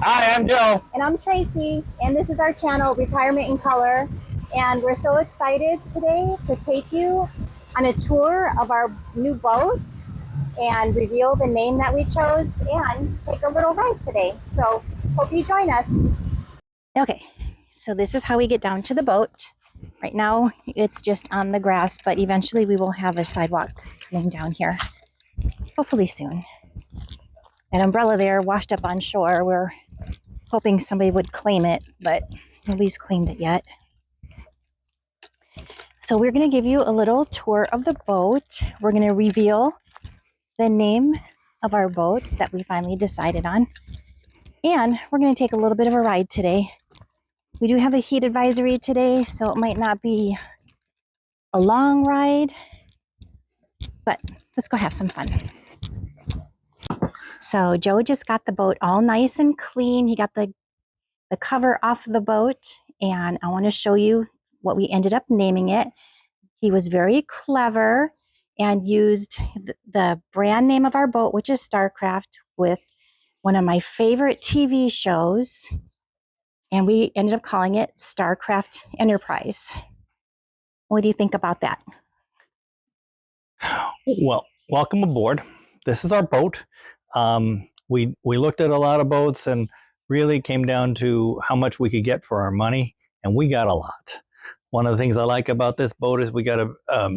Hi, I'm Joe. And I'm Tracy, and this is our channel, Retirement in Color. And we're so excited today to take you on a tour of our new boat and reveal the name that we chose and take a little ride today. So hope you join us. Okay, so this is how we get down to the boat. Right now it's just on the grass, but eventually we will have a sidewalk coming down here, hopefully soon. That umbrella there washed up on shore. We're hoping somebody would claim it, but nobody's claimed it yet. So we're going to give you a little tour of the boat. We're going to reveal the name of our boat that we finally decided on. And we're going to take a little bit of a ride today. We do have a heat advisory today, so it might not be a long ride, but let's go have some fun. So Joe just got the boat all nice and clean. He got the cover off the boat, and I want to show you what we ended up naming it. He was very clever and used the brand name of our boat, which is StarCraft, with one of my favorite TV shows, and we ended up calling it StarCraft Enterprise. What do you think about that? Well, welcome aboard. This is our boat. We looked at a lot of boats and really came down to how much we could get for our money, and we got a lot. One of the things I like about this boat is we got a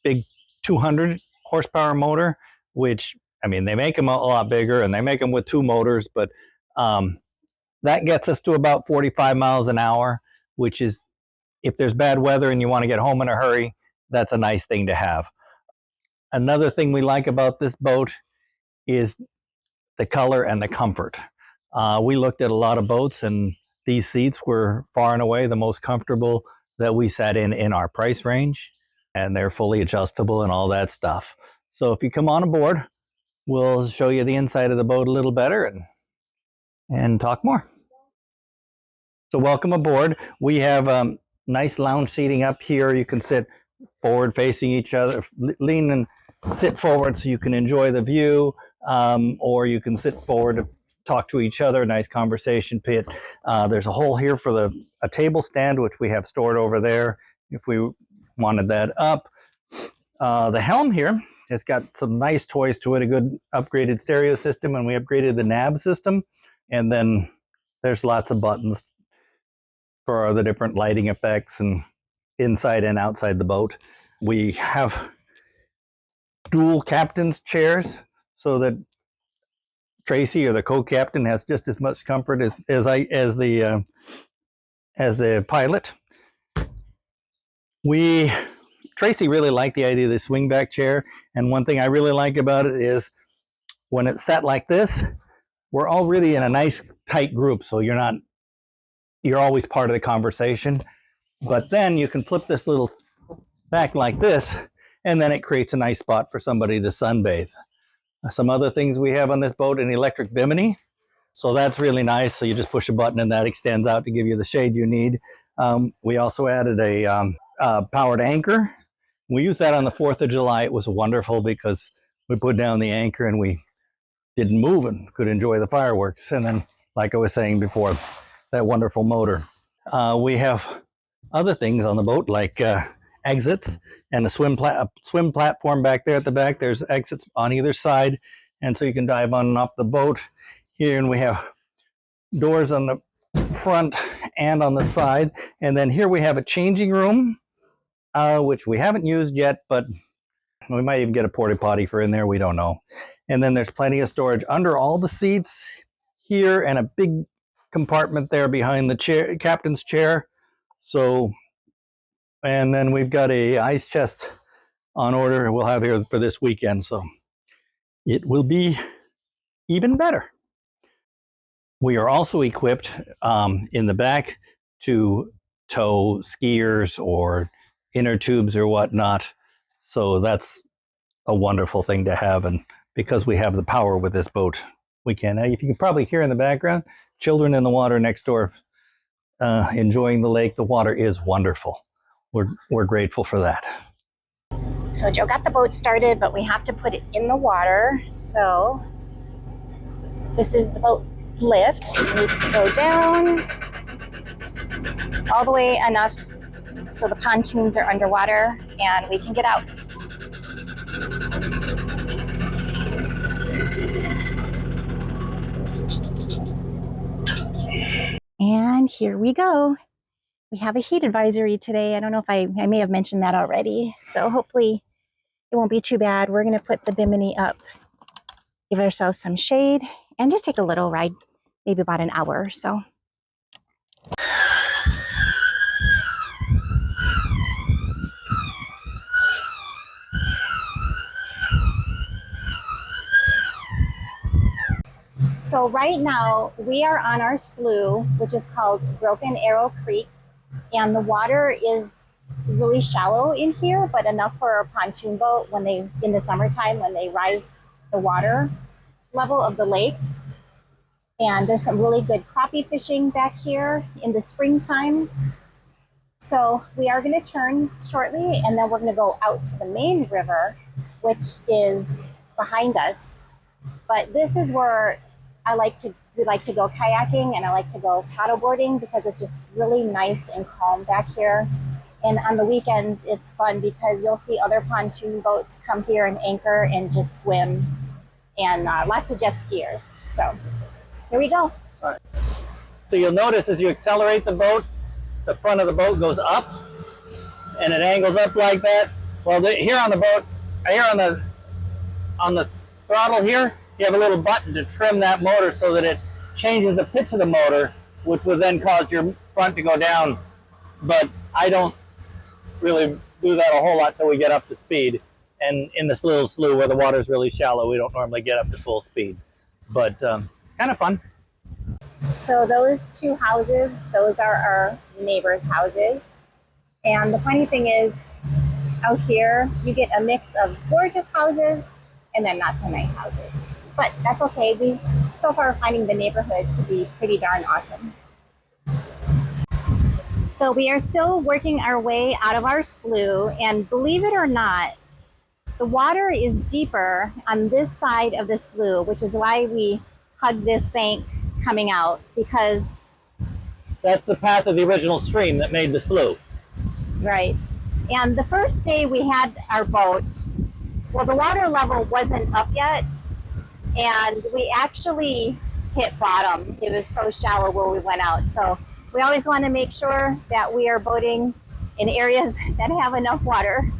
big 200 horsepower motor, which, I mean, they make them a lot bigger, and they make them with two motors, but that gets us to about 45 miles an hour, which is, if there's bad weather and you want to get home in a hurry, that's a nice thing to have. Another thing we like about this boat is the color and the comfort. We looked at a lot of boats, and these seats were far and away the most comfortable that we sat in our price range, and they're fully adjustable and all that stuff. So if you come on aboard, we'll show you the inside of the boat a little better and talk more. So welcome aboard. We have nice lounge seating up here. You can sit forward facing each other, lean and sit forward so you can enjoy the view, or you can sit forward to talk to each other. Nice conversation pit. There's a hole here for a table stand, which we have stored over there if we wanted that up. The helm here has got some nice toys to it, a good upgraded stereo system, and we upgraded the nav system. And then there's lots of buttons for the different lighting effects and inside and outside the boat. We have dual captain's chairs so that Tracy, or the co-captain, has just as much comfort as the pilot. Tracy really liked the idea of the swingback chair, and one thing I really like about it is when it's set like this, we're all really in a nice tight group, so you're always part of the conversation. But then you can flip this little back like this, and then it creates a nice spot for somebody to sunbathe. Some other things we have on this boat, an electric bimini. So that's really nice. So you just push a button and that extends out to give you the shade you need. We also added a powered anchor. We used that on the 4th of July. It was wonderful because we put down the anchor and we didn't move and could enjoy the fireworks. And then, like I was saying before, that wonderful motor. We have other things on the boat, like exits and a swim platform back there at the back. There's exits on either side, and so you can dive on and off the boat here. And we have doors on the front and on the side. And then here we have a changing room, which we haven't used yet, but we might even get a porta potty for in there. We don't know. And then there's plenty of storage under all the seats here, and a big compartment there behind the captain's chair. So, and then we've got a ice chest on order we'll have here for this weekend, so it will be even better. We are also equipped in the back to tow skiers or inner tubes or whatnot, so that's a wonderful thing to have. And because we have the power with this boat, we can. If you can probably hear in the background, children in the water next door enjoying the lake. The water is wonderful. We're grateful for that. So Joe got the boat started, but we have to put it in the water. So this is the boat lift needs to go down all the way enough so the pontoons are underwater and we can get out. And here we go. We have a heat advisory today. I don't know if I may have mentioned that already. So hopefully it won't be too bad. We're going to put the bimini up, give ourselves some shade, and just take a little ride, maybe about an hour or so. So right now we are on our slough, which is called Broken Arrow Creek, and the water is really shallow in here, but enough for a pontoon boat when they, in the summertime, when they rise the water level of the lake. And there's some really good crappie fishing back here in the springtime. So we are going to turn shortly, and then we're going to go out to the main river, which is behind us. But this is where we like to go kayaking, and I like to go paddleboarding because it's just really nice and calm back here. And on the weekends, it's fun because you'll see other pontoon boats come here and anchor and just swim, and lots of jet skiers. So here we go. All right. So you'll notice as you accelerate the boat, the front of the boat goes up, and it angles up like that. Well, here on the boat, here on the throttle here, you have a little button to trim that motor so that it changes the pitch of the motor, which will then cause your front to go down. But I don't really do that a whole lot till we get up to speed. And in this little slough where the water is really shallow, we don't normally get up to full speed. But it's kind of fun. So those two houses, those are our neighbors' houses. And the funny thing is, out here, you get a mix of gorgeous houses and then not so nice houses. But that's okay. We so far are finding the neighborhood to be pretty darn awesome. So we are still working our way out of our slough, and believe it or not, the water is deeper on this side of the slough, which is why we hug this bank coming out, because that's the path of the original stream that made the slough. Right. And the first day we had our boat, well, the water level wasn't up yet, and we actually hit bottom. It was so shallow where we went out. So we always want to make sure that we are boating in areas that have enough water.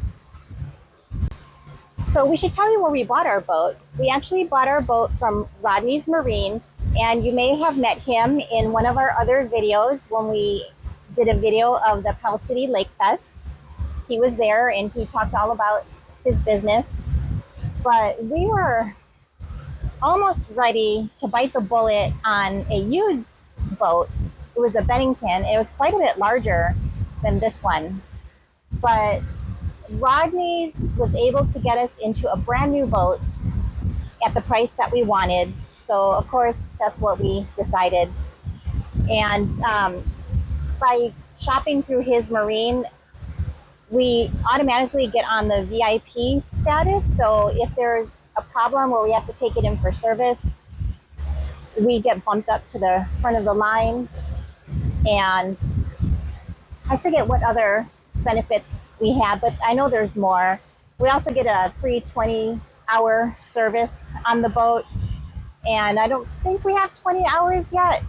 So we should tell you where we bought our boat. We actually bought our boat from Rodney's Marine, and you may have met him in one of our other videos when we did a video of the Pell City Lake Fest. He was there and he talked all about his business. But we were almost ready to bite the bullet on a used boat. It was a Bennington. It was quite a bit larger than this one. But Rodney was able to get us into a brand new boat at the price that we wanted. So of course, that's what we decided. And by shopping through his Marine, we automatically get on the VIP status. So if there's a problem where we have to take it in for service, we get bumped up to the front of the line. And I forget what other benefits we have, but I know there's more. We also get a free 20-hour service on the boat. And I don't think we have 20 hours yet.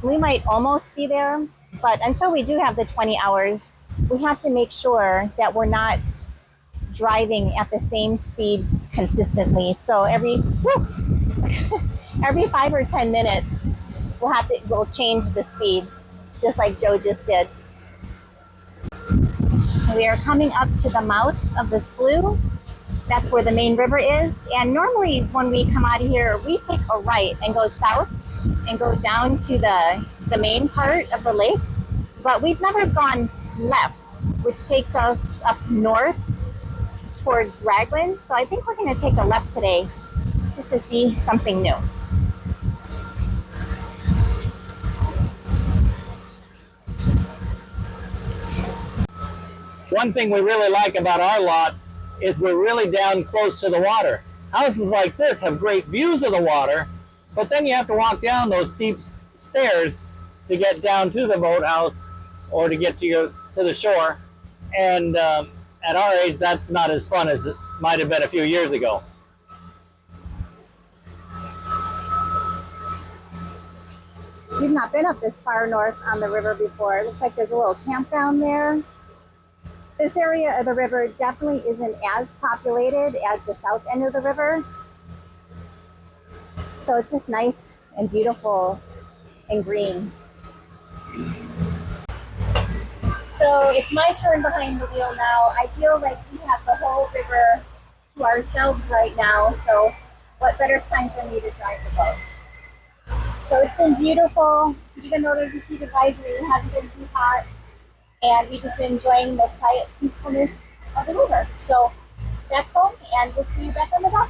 We might almost be there. But until we do have the 20 hours, we have to make sure that we're not driving at the same speed consistently. So every 5 or 10 minutes, we'll change the speed, just like Joe just did. We are coming up to the mouth of the slough. That's where the main river is. And normally when we come out of here, we take a right and go south and go down to the main part of the lake. But we've never gone left, which takes us up north towards Raglan. So I think we're going to take a left today just to see something new. One thing we really like about our lot is we're really down close to the water. Houses like this have great views of the water, But then you have to walk down those steep stairs to get down to the boathouse or to get to the shore. And at our age, that's not as fun as it might have been a few years ago. We've not been up this far north on the river before. It looks like there's a little campground there. This area of the river definitely isn't as populated as the south end of the river. So it's just nice and beautiful and green. So it's my turn behind the wheel now. I feel like we have the whole river to ourselves right now. So what better time for me to drive the boat? So it's been beautiful, even though there's a heat advisory, it hasn't been too hot. And we've just been enjoying the quiet peacefulness of the river. So back home, and we'll see you back on the dock.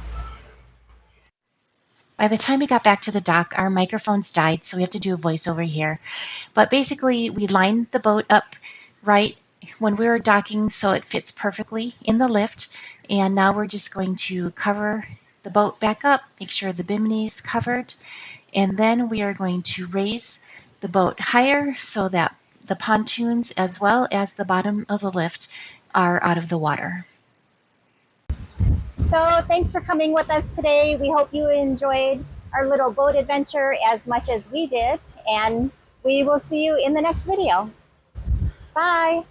By the time we got back to the dock, our microphones died, so we have to do a voiceover here. But basically, we lined the boat up right when we were docking so it fits perfectly in the lift. And now we're just going to cover the boat back up, make sure the bimini is covered. And then we are going to raise the boat higher so that the pontoons as well as the bottom of the lift are out of the water. So thanks for coming with us today. We hope you enjoyed our little boat adventure as much as we did. And we will see you in the next video. Bye.